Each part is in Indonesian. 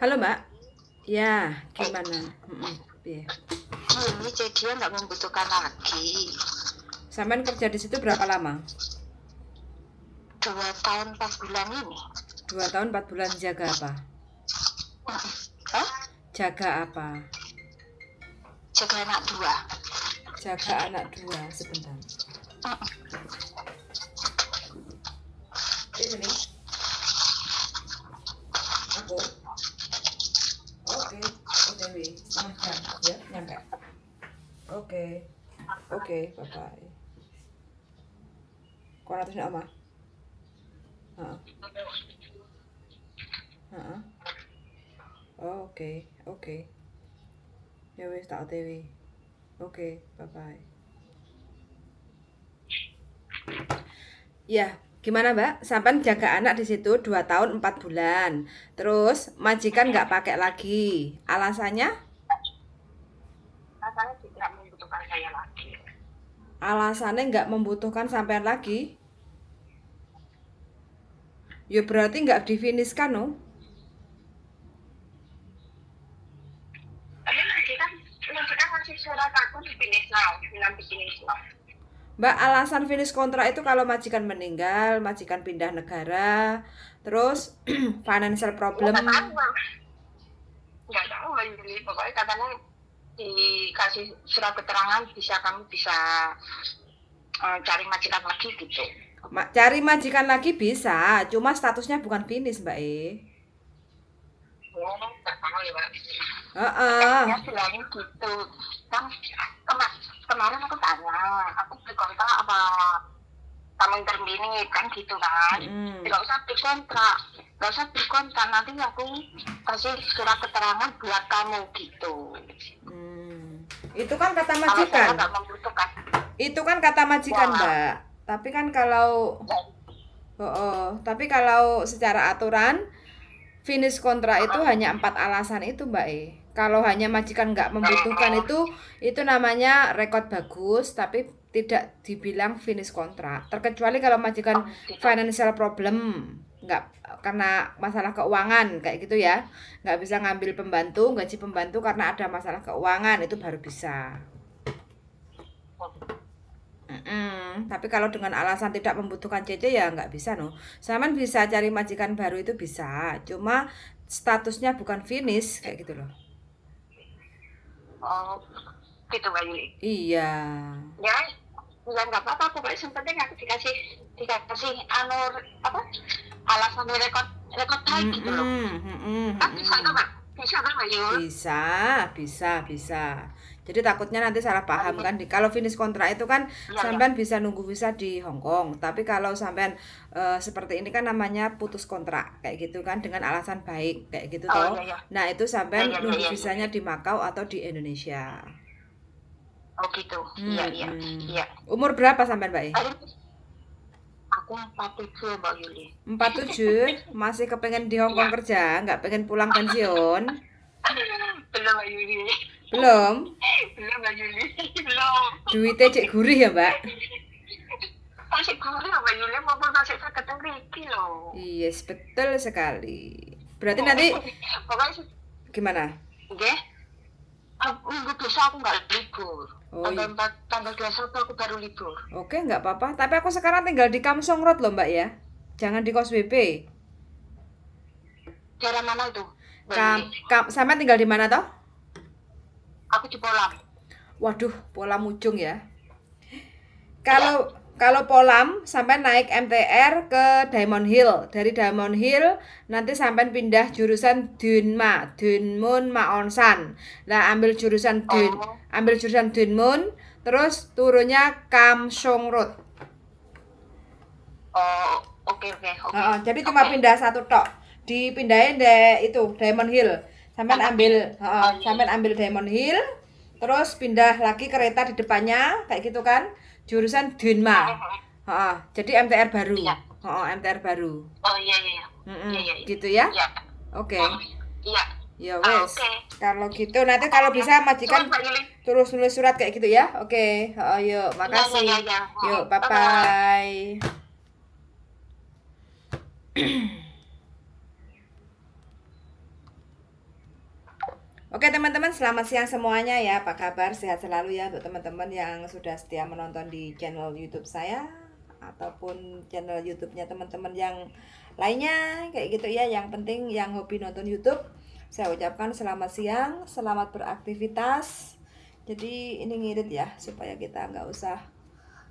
Halo Mbak, ya Eh, gimana? Piye? ini jadi dia nggak membutuhkan lagi. Sampean kerja di situ berapa lama? 2 tahun 4 bulan ini. 2 tahun 4 bulan jaga apa? Hah? Jaga apa? Jaga anak 2. Jaga anak 2 sebentar. Ini aku. Oke, OTW setengah jam ya nyampe. Oke, bye bye. Kau atusnya oma? Heeh. Heeh. Oke. Ya wis tak OTW. Oke, bye bye. Ya, gimana Mbak? Sampan jaga anak di situ 2 tahun 4 bulan. Terus majikan nggak pakai lagi. Alasannya? Rasanya tidak membutuhkan saya lagi. Alasannya nggak membutuhkan sampean lagi. Ya berarti nggak difiniskan no? Tapi kita masih surat aku di finish now, bilang di finish now. Mbak, alasan finish kontrak itu kalau majikan meninggal, majikan pindah negara, terus financial problem. Nggak tahu Mbak Yuli. Pokoknya katanya dikasih surat keterangan kamu bisa cari majikan lagi gitu. Cari majikan lagi bisa, cuma statusnya bukan finish Mbak Oh, nggak tahu ya Mbak. Heeh. Ya bilangnya gitu kan. Kemarin aku tanya, aku beli kontrak apa kamu terminate kan gitu kan. Nggak usah beli kontrak, nanti aku kasih surat keterangan buat kamu gitu. Itu kan kata Kalau majikan. saya nggak membutuhkan. Itu kan kata majikan Wah. Mbak. Tapi kan kalau tapi kalau secara aturan finish kontrak itu hanya 4 alasan itu Mbak Kalau hanya majikan nggak membutuhkan itu namanya rekod bagus tapi tidak dibilang finish kontrak. Terkecuali kalau majikan financial problem, nggak karena masalah keuangan kayak gitu ya, nggak bisa ngambil pembantu, gaji pembantu karena ada masalah keuangan, itu baru bisa. Tapi kalau dengan alasan tidak membutuhkan CC ya nggak bisa no. Saman bisa cari majikan baru itu bisa, cuma statusnya bukan finish kayak gitu loh. Oh, gitu Mbak Yuli. Iya. Ya nggak apa-apa, pokoknya yang penting aku dikasih alasan rekod baik gitu loh. Bisa nggak Mbak? Bisa nggak Mbak Yuli? Bisa. Jadi takutnya nanti salah paham kan. Kalau finish kontrak itu kan sampean bisa nunggu visa di Hong Kong. Tapi kalau sampean seperti ini kan namanya putus kontrak kayak gitu kan dengan alasan baik kayak gitu toh. Nah, itu sampean nunggu visanya di Makau atau di Indonesia. Oh gitu. Iya. Umur berapa sampean Mbak Aku 47 Mbak Yuli. 47, masih kepengen di Hong Kong kerja, nggak pengen pulang pensiun? Belum Mbak Yuli. Belum? Belum Mbak Yuli. Belum. Duitnya cek gurih ya Mbak? Masih gurih Mbak Yuli, maupun masih ketemu Riki loh. Yes, betul sekali. Berarti nanti pokoknya gimana? Oke. Minggu besok aku nggak libur. Tanggal 21 aku baru libur. Oke, nggak apa-apa. Tapi aku sekarang tinggal di Kamsong Road loh Mbak ya. Jangan di Kos BP. Daerah mana itu? Sama tinggal di mana toh? Aku di Polam. Waduh, Polam ujung ya. Kalau Polam sampai naik MTR ke Diamond Hill. Dari Diamond Hill nanti sampai pindah jurusan Dunmun Maonsan. Nah, ambil jurusan Dunmun, terus turunnya Kamsong Road. Oh, oke. Jadi cuma pindah satu tok. Dipindahin deh itu Diamond Hill. Sampai ambil Diamond Hill, terus pindah lagi kereta di depannya kayak gitu kan. Jurusan Dunma. Jadi MTR baru. MTR baru. Oh iya. Gitu ya? Iya. Oke. Iya. Ya wes. Kalau gitu nanti kalau bisa majikan terus nulis surat kayak gitu ya. Oke. Yuk, makasih. Yuk, bye bye. Oke teman-teman, selamat siang semuanya ya. Apa kabar? Sehat selalu ya untuk teman-teman yang sudah setia menonton di channel YouTube saya ataupun channel YouTube-nya teman-teman yang lainnya kayak gitu ya. Yang penting yang hobi nonton YouTube, saya ucapkan selamat siang, selamat beraktivitas. Jadi ini ngirit ya supaya kita nggak usah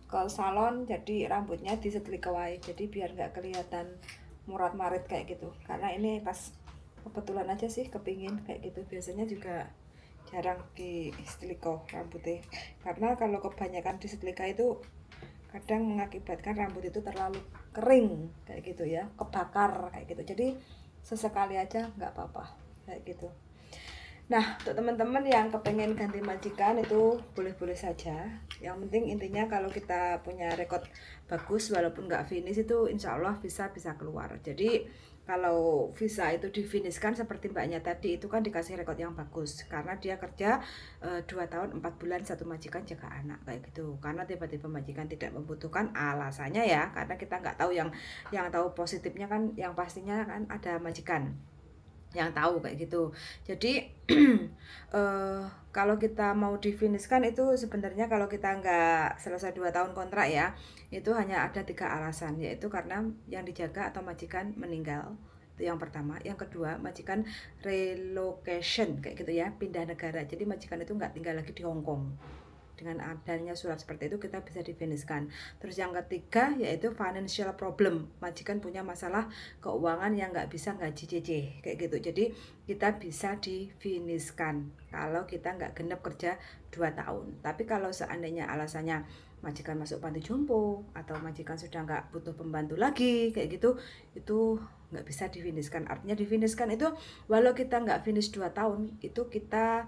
ke salon, jadi rambutnya disetrika wae. Jadi biar nggak kelihatan murat-marit kayak gitu. Karena ini pas kebetulan aja sih kepingin kayak gitu. Biasanya juga jarang di setrika rambutnya, karena kalau kebanyakan di setrika itu kadang mengakibatkan rambut itu terlalu kering kayak gitu ya, kebakar kayak gitu. Jadi sesekali aja nggak apa-apa kayak gitu. Nah, untuk teman-teman yang kepengen ganti majikan itu boleh-boleh saja. Yang penting intinya kalau kita punya rekod bagus walaupun nggak finish itu insya Allah bisa keluar. Jadi kalau visa itu difinishkan seperti mbaknya tadi itu kan dikasih rekod yang bagus karena dia kerja 2 tahun 4 bulan satu majikan jaga anak kayak gitu. Karena tiba-tiba majikan tidak membutuhkan, alasannya ya karena kita nggak tahu, yang tahu positifnya kan yang pastinya kan ada majikan yang tahu kayak gitu. Jadi kalau kita mau difinishkan itu sebenarnya kalau kita nggak selesai 2 tahun kontrak ya, itu hanya ada 3 alasan, yaitu karena yang dijaga atau majikan meninggal. Itu yang pertama. Yang kedua, majikan relocation kayak gitu ya, pindah negara. Jadi majikan itu nggak tinggal lagi di Hong Kong. Dengan adanya surat seperti itu kita bisa difinishkan. Terus yang ketiga yaitu financial problem, majikan punya masalah keuangan yang nggak bisa gaji CC kayak gitu. Jadi kita bisa difinishkan kalau kita nggak genap kerja 2 tahun. Tapi kalau seandainya alasannya majikan masuk panti jompo atau majikan sudah nggak butuh pembantu lagi kayak gitu, itu nggak bisa difinishkan. Artinya difinishkan itu walau kita nggak finish 2 tahun itu kita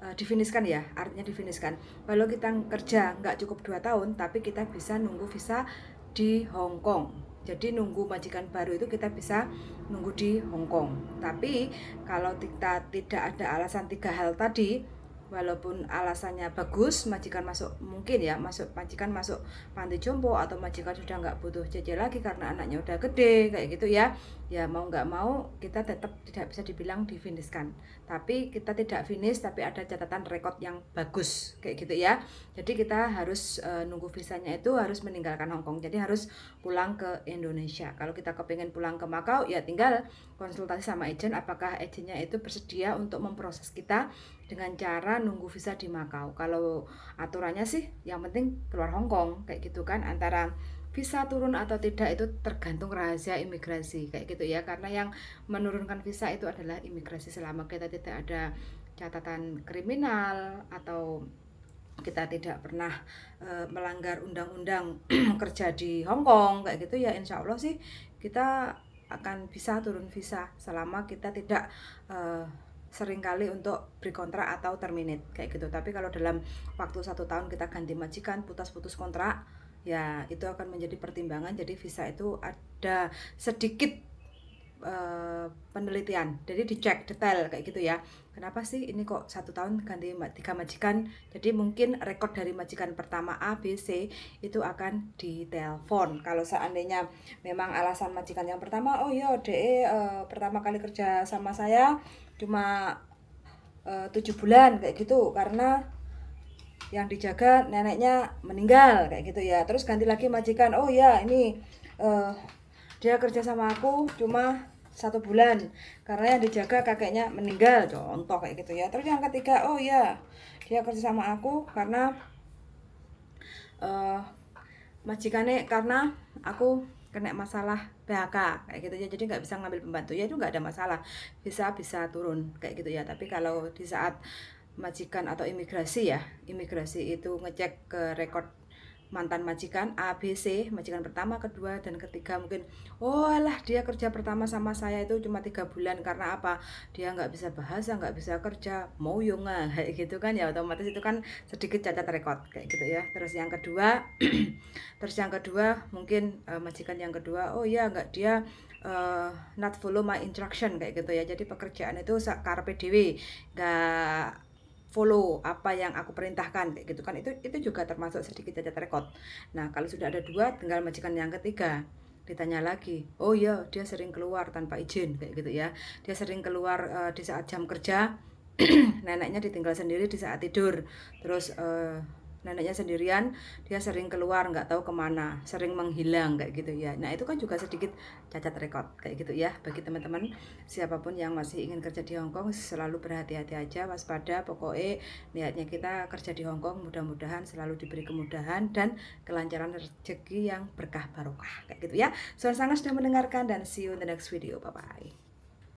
difinishkan ya, artinya difinishkan kalau kita kerja nggak cukup 2 tahun tapi kita bisa nunggu visa di Hong Kong. Jadi nunggu majikan baru itu kita bisa nunggu di Hong Kong. Tapi kalau kita tidak ada alasan 3 hal tadi, walaupun alasannya bagus, majikan masuk, mungkin ya majikan masuk panti jompo atau majikan sudah nggak butuh CC lagi karena anaknya udah gede kayak gitu ya, ya mau nggak mau kita tetap tidak bisa dibilang difinishkan. Tapi kita tidak finish tapi ada catatan rekod yang bagus kayak gitu ya. Jadi kita harus nunggu visanya itu harus meninggalkan Hong Kong, jadi harus pulang ke Indonesia. Kalau kita kepingin pulang ke Makau ya tinggal konsultasi sama agent apakah agentnya itu bersedia untuk memproses kita dengan cara nunggu visa di Makau. Kalau aturannya sih yang penting keluar Hong Kong kayak gitu kan. Antara visa turun atau tidak itu tergantung rahasia imigrasi kayak gitu ya, karena yang menurunkan visa itu adalah imigrasi selama kita tidak ada catatan kriminal atau kita tidak pernah melanggar undang-undang kerja di Hong Kong kayak gitu ya, insya Allah sih kita akan bisa turun visa selama kita tidak seringkali untuk berkontrak atau terminate kayak gitu. Tapi kalau dalam waktu 1 tahun kita ganti majikan, putus kontrak, ya itu akan menjadi pertimbangan. Jadi visa itu ada sedikit penelitian, jadi dicek detail kayak gitu ya. Kenapa sih ini kok 1 tahun ganti 3 majikan? Jadi mungkin rekod dari majikan pertama A, B, C itu akan ditelepon. Kalau seandainya memang alasan majikan yang pertama, oh iya DE pertama kali kerja sama saya cuma 7 bulan kayak gitu karena yang dijaga neneknya meninggal kayak gitu ya. Terus ganti lagi majikan, oh ya ini dia kerja sama aku cuma 1 bulan karena yang dijaga kakeknya meninggal, contoh kayak gitu ya. Terus yang ketiga, oh ya dia kerja sama aku karena majikannya karena aku kena masalah PHK kayak gitu ya, jadi nggak bisa ngambil pembantu ya, itu nggak ada masalah, bisa turun kayak gitu ya. Tapi kalau di saat majikan atau imigrasi ya, imigrasi itu ngecek ke rekod mantan majikan A, B, C, majikan pertama, kedua, dan ketiga mungkin, oh alah dia kerja pertama sama saya itu cuma 3 bulan karena apa, dia nggak bisa bahasa, nggak bisa kerja, mau yonga kayak gitu kan ya, otomatis itu kan sedikit cacat rekod kayak gitu ya. Terus yang kedua mungkin majikan yang kedua, oh ya nggak, dia not follow my instruction kayak gitu ya. Jadi pekerjaan itu karepe dhewe, nggak follow apa yang aku perintahkan kayak gitu kan, itu juga termasuk sedikit cacat rekod. Nah kalau sudah ada 2, tinggal majikan yang ketiga ditanya lagi, oh iya dia sering keluar tanpa izin kayak gitu ya, dia sering keluar di saat jam kerja neneknya ditinggal sendiri di saat tidur, terus neneknya sendirian, dia sering keluar nggak tahu kemana, sering menghilang kayak gitu ya. Nah itu kan juga sedikit cacat rekod kayak gitu ya. Bagi teman-teman siapapun yang masih ingin kerja di Hong Kong, selalu berhati-hati aja, waspada. Pokoknya niatnya kita kerja di Hong Kong, mudah-mudahan selalu diberi kemudahan dan kelancaran rezeki yang berkah barokah kayak gitu ya. Sangat sudah mendengarkan dan see you in the next video. Bye bye.